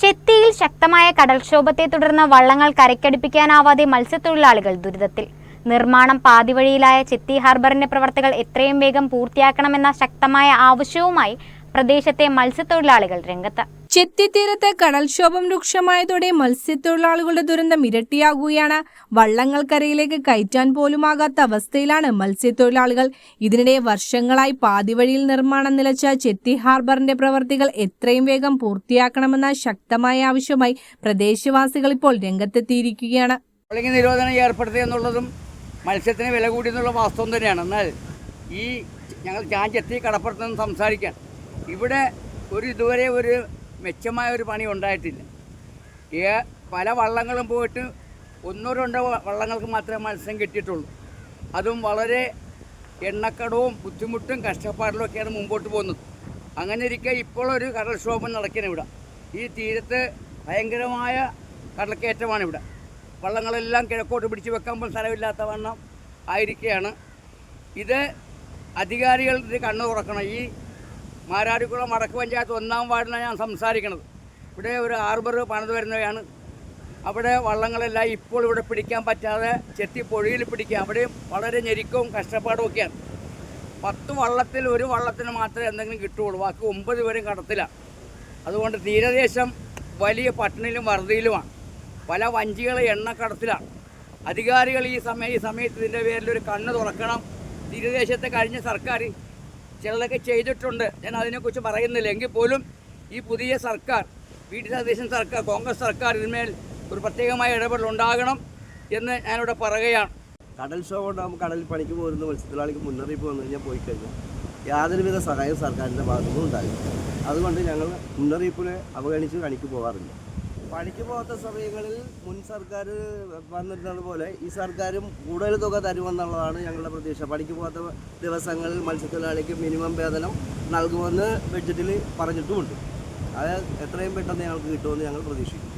ചെത്തിയിൽ ശക്തമായ കടൽക്ഷോഭത്തെ തുടർന്ന് വള്ളങ്ങൾ കരയ്ക്കടുപ്പിക്കാനാവാതെ മത്സ്യത്തൊഴിലാളികൾ ദുരിതത്തിൽ. നിർമ്മാണം പാതിവഴിയിലായ ചെത്തി ഹാർബറിന്റെ പ്രവർത്തികൾ എത്രയും വേഗം പൂർത്തിയാക്കണമെന്ന ശക്തമായ ആവശ്യവുമായി പ്രദേശത്തെ മത്സ്യത്തൊഴിലാളികൾ രംഗത്ത്. ചെത്തിത്തീരത്ത് കടൽക്ഷോഭം രൂക്ഷമായതോടെ മത്സ്യത്തൊഴിലാളികളുടെ ദുരന്തം ഇരട്ടിയാകുകയാണ്. വള്ളങ്ങൾ കരയിലേക്ക് കയറ്റാൻ പോലുമാകാത്ത അവസ്ഥയിലാണ് മത്സ്യത്തൊഴിലാളികൾ. ഇതിനിടെ വർഷങ്ങളായി പാതിവഴിയിൽ നിർമ്മാണം നിലച്ച ചെത്തി ഹാർബറിന്റെ പ്രവർത്തികൾ എത്രയും വേഗം പൂർത്തിയാക്കണമെന്ന ശക്തമായ ആവശ്യമായി പ്രദേശവാസികൾ ഇപ്പോൾ രംഗത്തെത്തിയിരിക്കുകയാണ്. നിരോധനം ഏർപ്പെടുത്തുക എന്നുള്ളതും മത്സ്യത്തിന് വില കൂടി എന്നുള്ള വാസ്തവം തന്നെയാണ്. എന്നാൽ ഞാൻ ചെത്തി കടപ്പുറത്തുനിന്ന് സംസാരിക്കാൻ ഇവിടെ ഇതുവരെ ഒരു മെച്ചമായ ഒരു പണി ഉണ്ടായിട്ടില്ല. പല വള്ളങ്ങളും പോയിട്ട് 1-2 വള്ളങ്ങൾക്ക് മാത്രമേ മത്സ്യം കിട്ടിയിട്ടുള്ളൂ. അതും വളരെ എണ്ണക്കടവും ബുദ്ധിമുട്ടും കഷ്ടപ്പാടിലും ഒക്കെയാണ് മുമ്പോട്ട് പോകുന്നത്. അങ്ങനെ ഇരിക്കെ ഇപ്പോൾ ഒരു കടൽക്ഷോഭം നടക്കണം ഇവിടെ. ഈ തീരത്ത് ഭയങ്കരമായ കടൽക്കയറ്റമാണ് ഇവിടെ. വള്ളങ്ങളെല്ലാം കിഴക്കോട്ട് പിടിച്ച് വെക്കുമ്പോൾ സ്ഥലമില്ലാത്ത വണ്ണം ആയിരിക്കുകയാണ്. ഇത് അധികാരികൾ ഇത് കണ്ണു തുറക്കണം. ഈ മാരാരിക്കുളം വടക്ക് പഞ്ചായത്ത് 1-ാം വാർഡിലാണ് ഞാൻ സംസാരിക്കുന്നത്. ഇവിടെ ഒരു ഹാർബർ പണിത് വരുന്നവയാണ്. അവിടെ വള്ളങ്ങളെല്ലാം ഇപ്പോൾ ഇവിടെ പിടിക്കാൻ പറ്റാതെ ചെത്തി പൊഴിയിൽ പിടിക്കുക. അവിടെയും വളരെ ഞെരുക്കവും കഷ്ടപ്പാടും ഒക്കെയാണ്. 10 വള്ളത്തിൽ 1 വള്ളത്തിന് മാത്രമേ എന്തെങ്കിലും കിട്ടുകയുള്ളൂ. ബാക്കി 9 പേരും കടത്തിലാണ്. അതുകൊണ്ട് തീരദേശം വലിയ പട്ടിണിയിലും വറുതിയിലുമാണ്. പല വഞ്ചികൾ എണ്ണക്കടത്തിലാണ്. അധികാരികൾ ഈ സമയത്ത് ഇതിൻ്റെ പേരിലൊരു കണ്ണ് തുറക്കണം. തീരദേശത്തെ കഴിഞ്ഞ സർക്കാർ ചിലതൊക്കെ ചെയ്തിട്ടുണ്ട്, ഞാൻ അതിനെക്കുറിച്ച് പറയുന്നില്ല. എങ്കിൽ പോലും ഈ പുതിയ സർക്കാർ, വി.ഡി. സതീശൻ സർക്കാർ, കോൺഗ്രസ് സർക്കാർ ഇതിന്മേൽ ഒരു പ്രത്യേകമായ ഇടപെടൽ ഉണ്ടാകണം എന്ന് ഞാനിവിടെ പറയുകയാണ്. കടൽക്ഷോഭം ഉണ്ടാകുമ്പോൾ കടലിൽ പണിക്ക് പോരുന്ന മത്സ്യത്തൊഴിലാളിക്ക് മുന്നറിയിപ്പ് വന്നു കഴിഞ്ഞാൽ പോയി കഴിഞ്ഞാൽ യാതൊരുവിധ സഹായവും സർക്കാരിൻ്റെ ഭാഗത്തുനിന്നും ഉണ്ടാകില്ല. അതുകൊണ്ട് ഞങ്ങൾ മുന്നറിയിപ്പിനെ അവഗണിച്ച് പണിക്ക് പോകാറില്ല. പണിക്ക് പോകാത്ത സമയങ്ങളിൽ മുൻ സർക്കാർ വന്നിരുന്നത് പോലെ ഈ സർക്കാരും കൂടുതൽ തുക തരുമെന്നുള്ളതാണ് ഞങ്ങളുടെ പ്രതീക്ഷ. പണിക്ക് പോകാത്ത ദിവസങ്ങളിൽ മത്സ്യത്തൊഴിലാളിക്ക് മിനിമം വേതനം നൽകുമെന്ന് ബഡ്ജറ്റിൽ പറഞ്ഞിട്ടുമുണ്ട്. അത് എത്രയും പെട്ടെന്ന് ഞങ്ങൾക്ക് കിട്ടുമെന്ന് ഞങ്ങൾ പ്രതീക്ഷിക്കുന്നു.